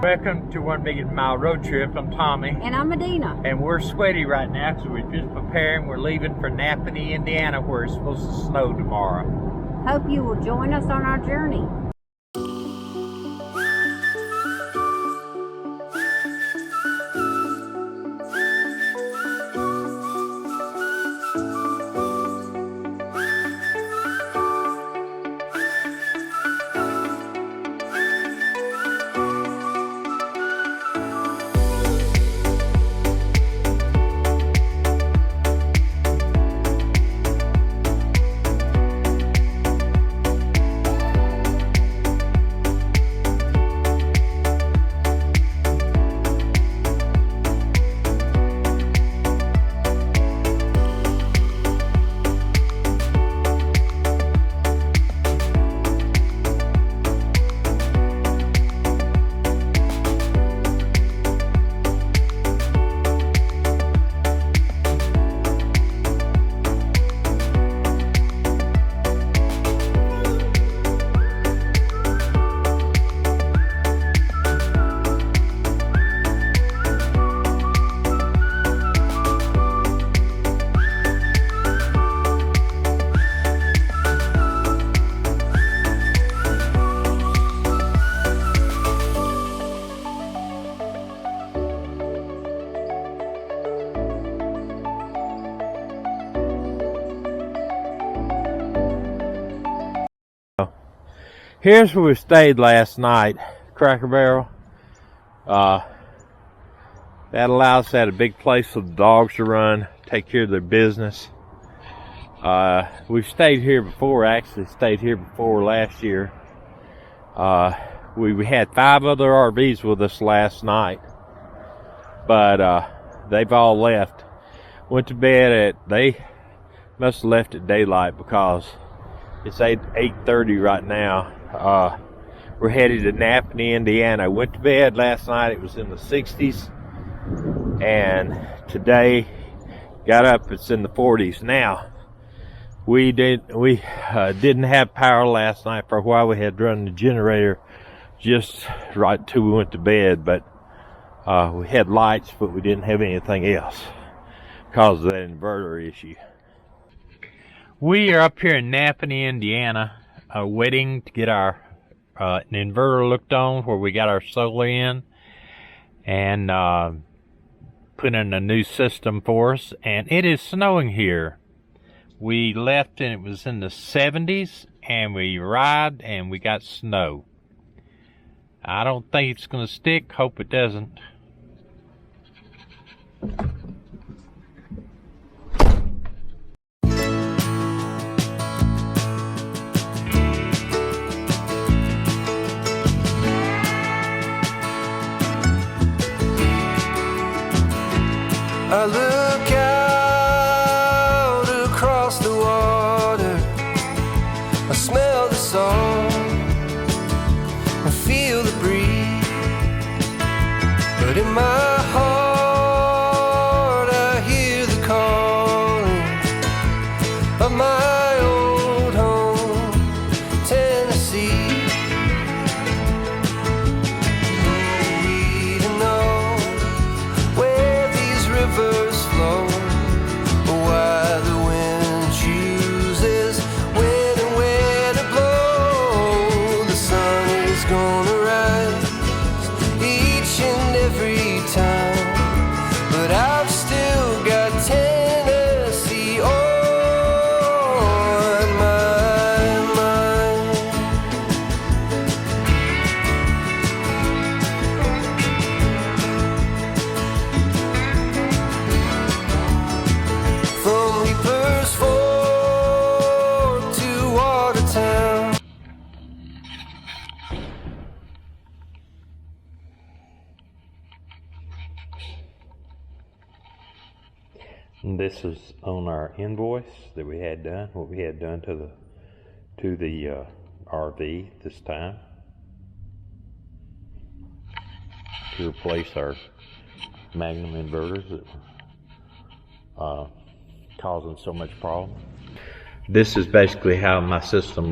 Welcome to 1 Million Mile Road Trip. I'm Tommy. And I'm Meddena. And we're sweaty right now because we're just preparing. We're leaving for Napanee, Indiana, where it's supposed to snow tomorrow. Hope you will join us on our journey. Here's where we stayed last night, Cracker Barrel. That allows us to have a big place for the dogs to run, take care of their business. We've stayed here before, actually stayed here before last year. We had 5 other RVs with us last night, but they've all left. Went to bed they must have left at daylight because it's 8:30 right now. We're headed to Napanee, Indiana. Went to bed last night, it was in the 60s, and today got up, it's in the 40s. Now we didn't have power last night for a while. We had run the generator just right till we went to bed, but we had lights, but we didn't have anything else because of that inverter issue. We are up here in Napanee, Indiana, waiting to get our inverter looked on, where we got our solar in, and put in a new system for us. And it is snowing here. We left and it was in the 70s, and we arrived and we got snow. I don't think it's going to stick. Hope it doesn't. I look out across the water, I smell the salt, I feel the breeze, but in my heart I hear the calling of my old home, Tennessee. We don't know where these rivers flow, or why the wind chooses when and where to blow. The sun is gonna rise each and every time, but I've still got Tennessee on my mind. From Reaper's Fork to Watertown. And this is on our invoice that we had done, what we had done to the RV this time, to replace our Magnum inverters that were causing so much problem. This is basically how my system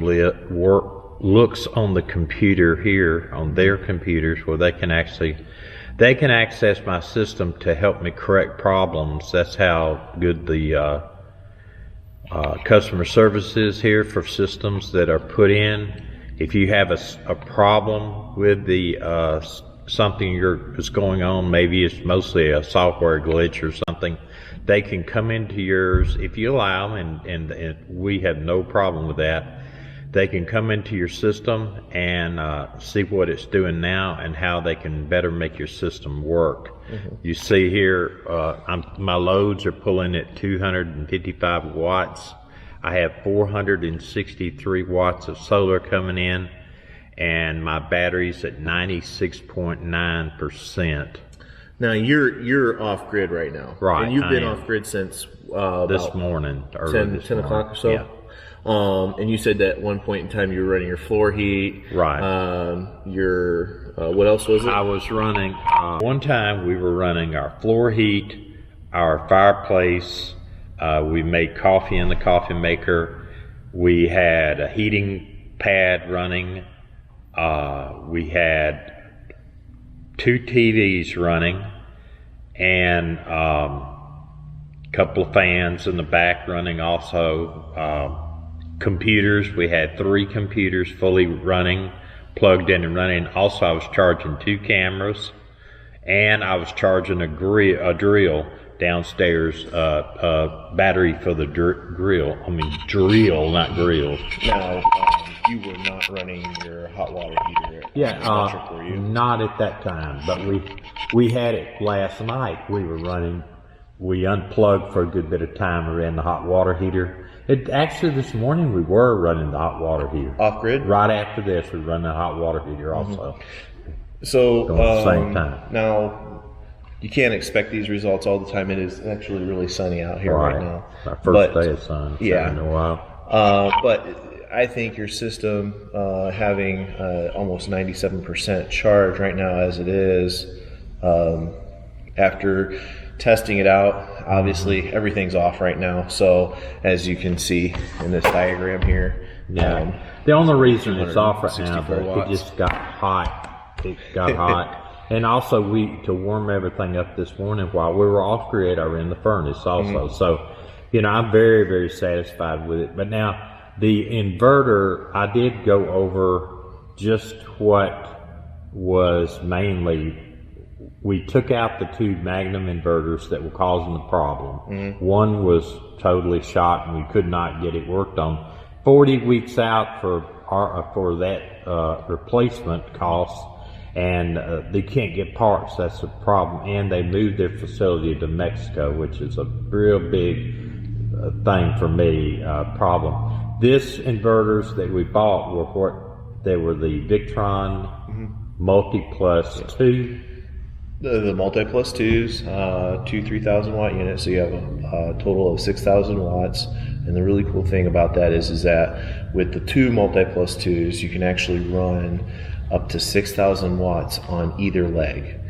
looks on the computer here, on their computers, where they can access my system to help me correct problems. That's how good the customer service is here for systems that are put in. If you have a problem with the something is going on, maybe it's mostly a software glitch or something, they can come into yours if you allow them, and we have no problem with that. They can come into your system and see what it's doing now and how they can better make your system work. You see here, my loads are pulling at 255 watts. I have 463 watts of solar coming in, and my battery's at 96.9%. Now you're off grid right now, right? And you've been off grid since this morning, 10 o'clock or so. Yeah. And you said that at one point in time you were running your floor heat, right? What else was it? I was running. One time we were running our floor heat, our fireplace. We made coffee in the coffee maker. We had a heating pad running. We had 2 TVs running, and couple of fans in the back running also. Computers, we had 3 computers fully running, plugged in and running. Also, I was charging 2 cameras, and I was charging a drill downstairs, battery for the drill. I mean drill, not grill. Now, you were not running your hot water heater. Not at that time, but we had it last night. We unplugged for a good bit of time and ran the hot water heater. Actually, this morning we were running the hot water heater. Off grid? Right after this, we run the hot water heater also. So, at the same time. Now, you can't expect these results all the time. It is actually really sunny out here right now. Our first day of sun. Yeah. In a while. But I think your system having almost 97% charge right now as it is, after testing it out, obviously everything's off right now. So as you can see in this diagram here, the only reason it's off right now, but watts. it just got hot. It got hot. And also, to warm everything up this morning while we were off grid, I ran the furnace also. So, I'm very, very satisfied with it. But now, the inverter, I did go over just what was mainly, we took out the 2 Magnum inverters that were causing the problem. One was totally shot and we could not get it worked on. 40 weeks out for that replacement cost, and they can't get parts. That's a problem. And they moved their facility to Mexico, which is a real big thing for me, problem. This inverters that we bought were the Victron Multi Plus 2. The Multi Plus 2s, 2 3,000 watt units, so you have a total of 6,000 watts. And the really cool thing about that is that with the 2 Multi Plus 2s, you can actually run up to 6,000 watts on either leg.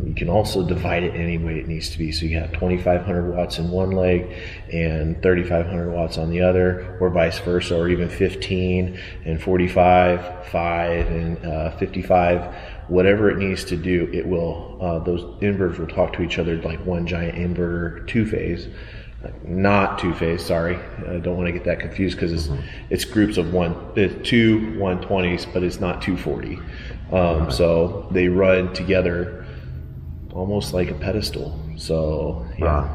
You can also divide it any way it needs to be. So you have 2,500 watts in one leg and 3,500 watts on the other, or vice versa, or even 15 and 45, 5 and 55. Whatever it needs to do, it will. Those inverters will talk to each other like one giant inverter, 2-phase. Not 2-phase, sorry. I don't want to get that confused because it's groups of 2 120s, but it's not 240. So they run together almost like a pedestal. So, yeah.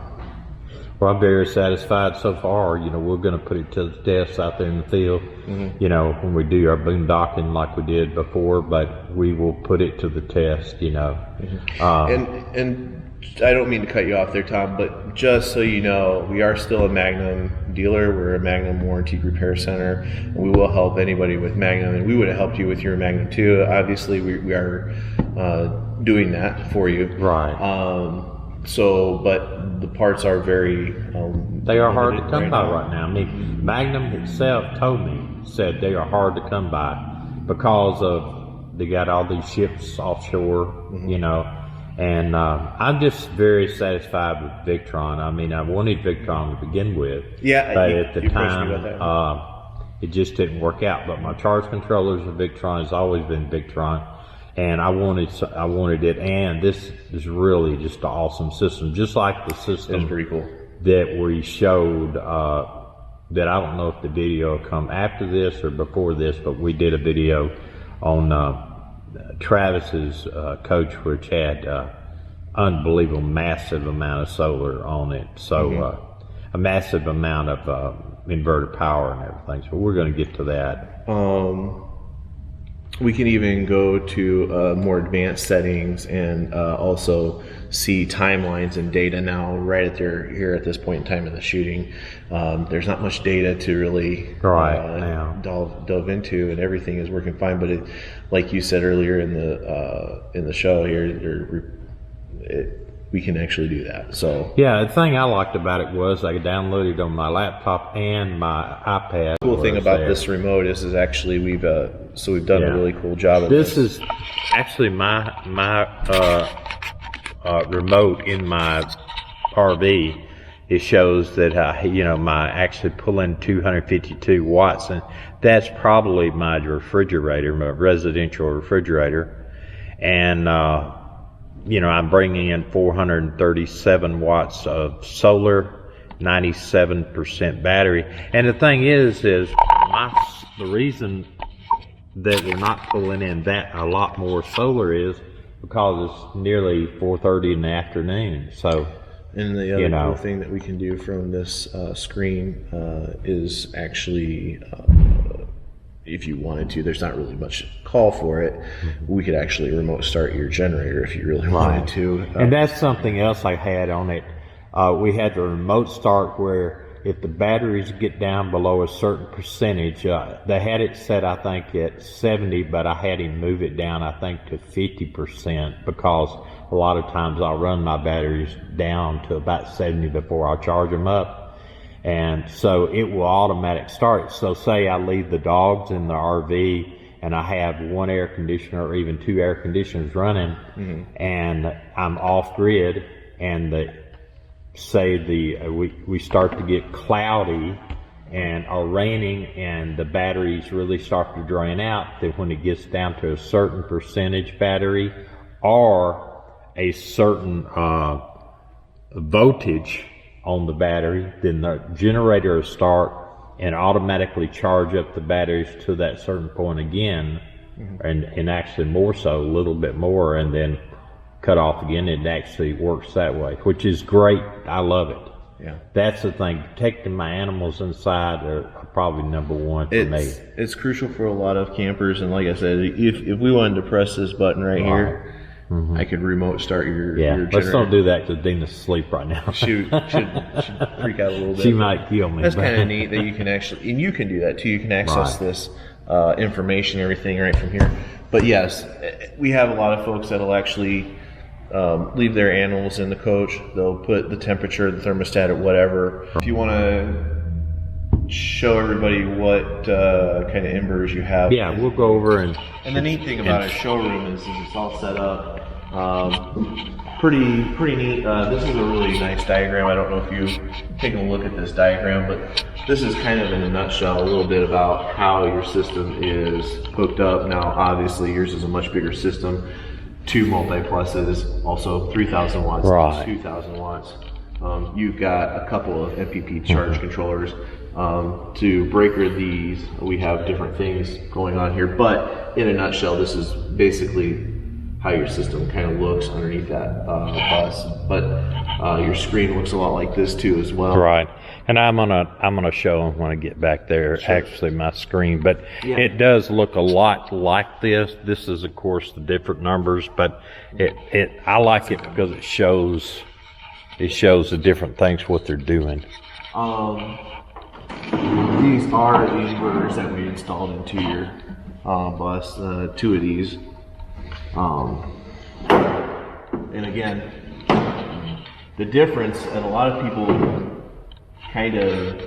Well, I'm very satisfied so far. We're going to put it to the test out there in the field, when we do our boondocking like we did before, but we will put it to the test, And I don't mean to cut you off there, Tom, but just so you know, we are still a Magnum dealer. We're a Magnum warranty repair center, and we will help anybody with Magnum, and we would have helped you with your Magnum too. Obviously, we are doing that for you. Right. But the parts are very they are hard to come by right now. I mean, Magnum itself said they are hard to come by because they got all these ships offshore, and I'm just very satisfied with Victron. I mean, I wanted Victron to begin with, Yeah, but at the time, it just didn't work out. But my charge controllers are Victron, has always been Victron, and I wanted it. And this is really just an awesome system, just like the system. That's pretty cool. That we showed. That I don't know if the video will come after this or before this, but we did a video on Travis's coach, which had unbelievable massive amount of solar on it. So a massive amount of inverter power and everything. So we're going to get to that. We can even go to more advanced settings and also see timelines and data now right at here at this point in time in the shooting. There's not much data to really delve into, and everything is working fine. But it, like you said earlier in the show here, we can actually do that. So yeah, the thing I liked about it was I downloaded it on my laptop and my iPad. The cool thing about this remote is actually we've done a really cool job of this. This is actually my remote in my RV. It shows that my actually pulling 252 watts, and that's probably my refrigerator, my residential refrigerator, and I'm bringing in 437 watts of solar, 97% battery. And the thing is the reason that we're not pulling in a lot more solar is because it's nearly 4:30 in the afternoon. So, and the other cool thing that we can do from this screen is actually, if you wanted to, there's not really much call for it. We could actually remote start your generator if you really wanted to. And that's something else I had on it. We had the remote start where if the batteries get down below a certain percentage, they had it set, I think, at 70, but I had him move it down, I think, to 50%, because a lot of times I'll run my batteries down to about 70 before I charge them up. And so it will automatic start. So say I leave the dogs in the RV and I have one air conditioner or even two air conditioners running, and I'm off grid, and we start to get cloudy and are raining and the batteries really start to drain out, that when it gets down to a certain percentage battery or a certain voltage on the battery, then the generator will start and automatically charge up the batteries to that certain point again, and actually more so, a little bit more, and then cut off again. It actually works that way, which is great. I love it. Yeah, that's the thing. Protecting my animals inside are probably number one for me. It's crucial for a lot of campers, and like I said, if we wanted to press this button right here, I could remote start your generator. Let's don't do that because Dina's asleep right now. Should freak out a little bit. She might kill me. That's kind of neat that you can actually, and you can do that too. You can access this information, everything right from here. But yes, we have a lot of folks that'll actually leave their animals in the coach. They'll put the temperature, the thermostat at whatever. If you want to show everybody what kind of inverters you have. Yeah, we'll go over and the neat thing about a showroom is it's all set up. Pretty neat. This is a really nice diagram. I don't know if you've taken a look at this diagram, but this is kind of in a nutshell a little bit about how your system is hooked up. Now, obviously, yours is a much bigger system. 2 multi-pluses, also 3,000 watts, 2,000 watts. You've got a couple of MPP charge controllers. To breaker these, we have different things going on here, but in a nutshell, this is basically how your system kind of looks underneath that bus. But your screen looks a lot like this too as well. Right. And I'm gonna show them when I get back there, actually my screen, but it does look a lot like this. This is of course the different numbers, but I like it because it shows the different things what they're doing. These are the inverters that we installed into your bus, 2 of these. And again, the difference, and a lot of people kind of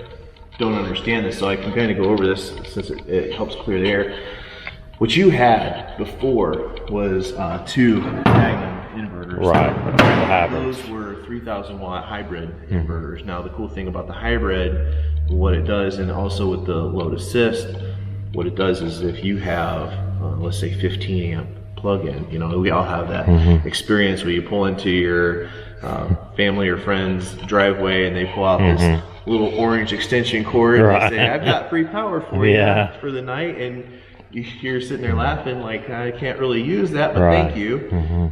don't understand this, so I can kind of go over this since it helps clear the air. What you had before was 2 Magnum inverters. Right. Those were 3,000 watt hybrid inverters. Now the cool thing about the hybrid what it does, and also with the load assist, what it does is if you have, let's say 15 amp plug-in, you know, we all have that experience where you pull into your family or friend's driveway and they pull out this little orange extension cord and they say, I've got free power for you for the night, and you're sitting there laughing like, I can't really use that, but thank you.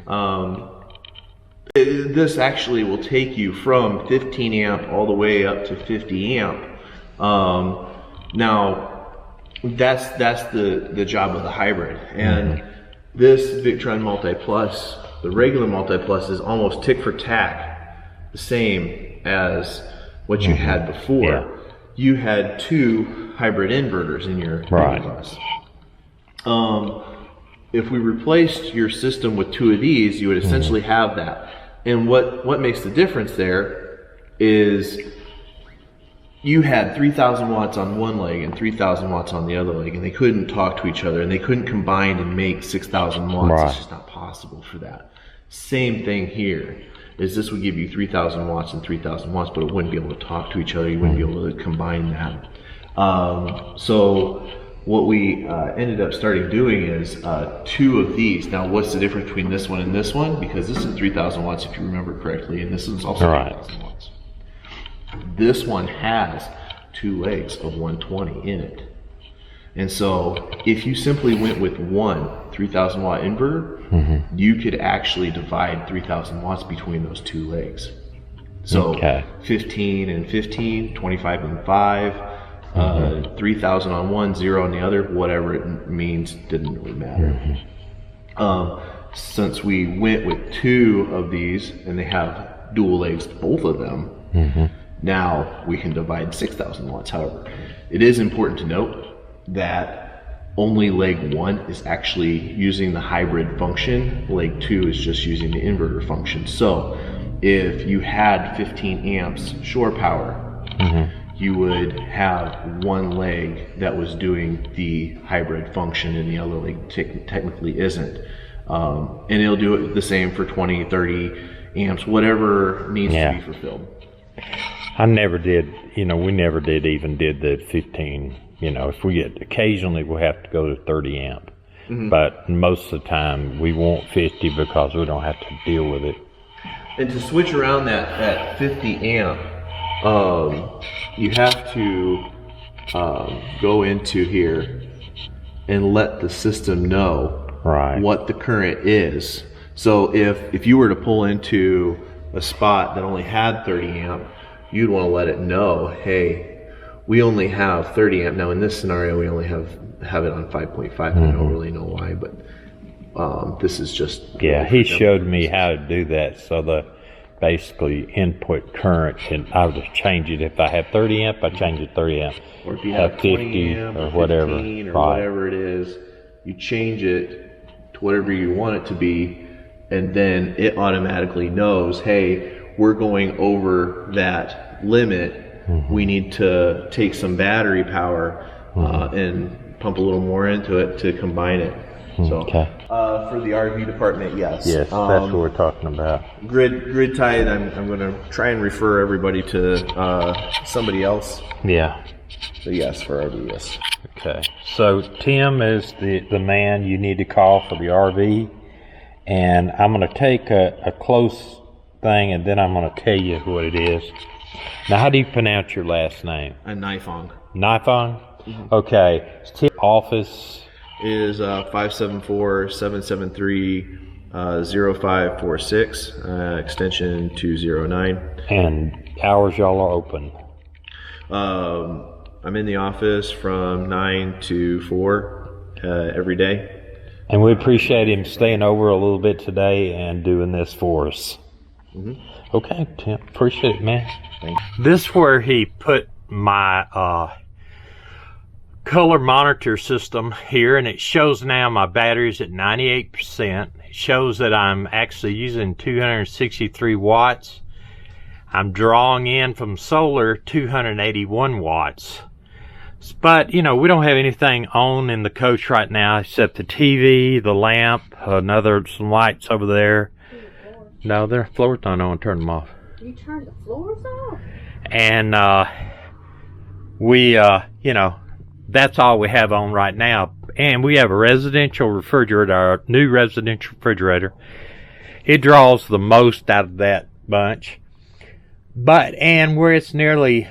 This actually will take you from 15 amp all the way up to 50 amp. Now that's the job of the hybrid, and this Victron Multi Plus, the regular Multi Plus, is almost tick for tack the same as what you had before. You had 2 hybrid inverters in your bus. If we replaced your system with 2 of these, you would essentially have that. And what makes the difference there is you had 3,000 watts on one leg and 3,000 watts on the other leg, and they couldn't talk to each other, and they couldn't combine and make 6,000 watts. It's just not possible for that. Same thing here, is this would give you 3,000 watts and 3,000 watts, but it wouldn't be able to talk to each other. You wouldn't be able to combine that. So what we ended up starting doing is 2 of these. Now, what's the difference between this one and this one? Because this is 3,000 watts, if you remember correctly, and this is also 3,000 watts. This one has 2 legs of 120 in it. And so if you simply went with one 3,000 watt inverter, you could actually divide 3,000 watts between those 2 legs. So 15 and 15, 25 and 5, 3,000 on one, 0 on the other, whatever it means, didn't really matter. Since we went with 2 of these, and they have dual legs, both of them, now we can divide 6,000 watts. However, it is important to note that only leg 1 is actually using the hybrid function. Leg 2 is just using the inverter function. So if you had 15 amps shore power, you would have one leg that was doing the hybrid function and the other leg technically isn't. And it'll do it the same for 20, 30 amps, whatever needs to be fulfilled. I never did, we never did the 15, if we get, occasionally we'll have to go to 30 amp. But most of the time we want 50 because we don't have to deal with it. And to switch around that 50 amp, you have to go into here and let the system know what the current is. So if you were to pull into a spot that only had 30 amp, you'd want to let it know, hey, we only have 30 amp. Now in this scenario, we only have it on 5.5. I don't really know why, but this is just... Yeah, he showed me how to do that. So the basically input current, and I would just change it. If I have 30 amp, I change it 30 amp. Or if you have 50 amp or whatever, or whatever it is, you change it to whatever you want it to be, and then it automatically knows, hey, we're going over that limit. We need to take some battery power and pump a little more into it to combine it. So for the RV department, yes. Yes, that's what we're talking about. Grid tied, I'm going to try and refer everybody to somebody else. Yeah. So yes, for RV, yes. Okay. So Tim is the man you need to call for the RV. And I'm going to take a close thing, and then I'm going to tell you what it is. Now, how do you pronounce your last name? Nifong. Nifong? Okay. Tim's office is 574-773-0546, extension 209. And hours y'all are open? I'm in the office from 9 to 4 every day. And we appreciate him staying over a little bit today and doing this for us. Okay, Tim, appreciate it, man. Thanks. This is where he put my color monitor system here, and it shows now my battery's at 98%. It shows that I'm actually using 263 watts. I'm drawing in from solar 281 watts. But, we don't have anything on in the coach right now except the TV, the lamp, some lights over there. No, their floors not on. Turn them off. You turned the floors off? And we, you know, that's all we have on right now. And we have a residential refrigerator, our new residential refrigerator. It draws the most out of that bunch. But, and where it's nearly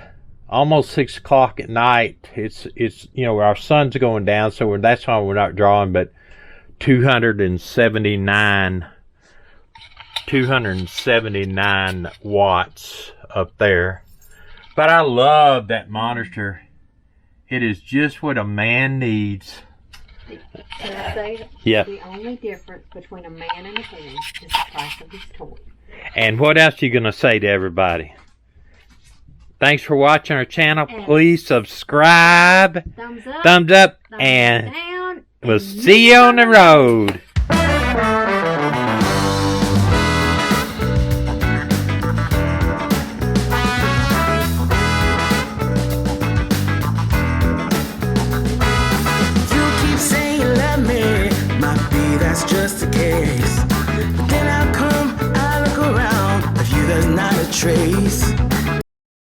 almost 6 o'clock at night, it's you know, our sun's going down, so that's why we're not drawing, but 279 watts up there. But I love that monitor. It is just what a man needs. Can I say Yeah. the only difference between a man and a boy is the price of his toy. And what else are you going to say to everybody? Thanks for watching our channel. Please subscribe, Thumbs up, thumbs up, thumbs and down. we'll see you on the road. You keep saying you love me, might be that's just the case. But then I look around, of you there's not a trace.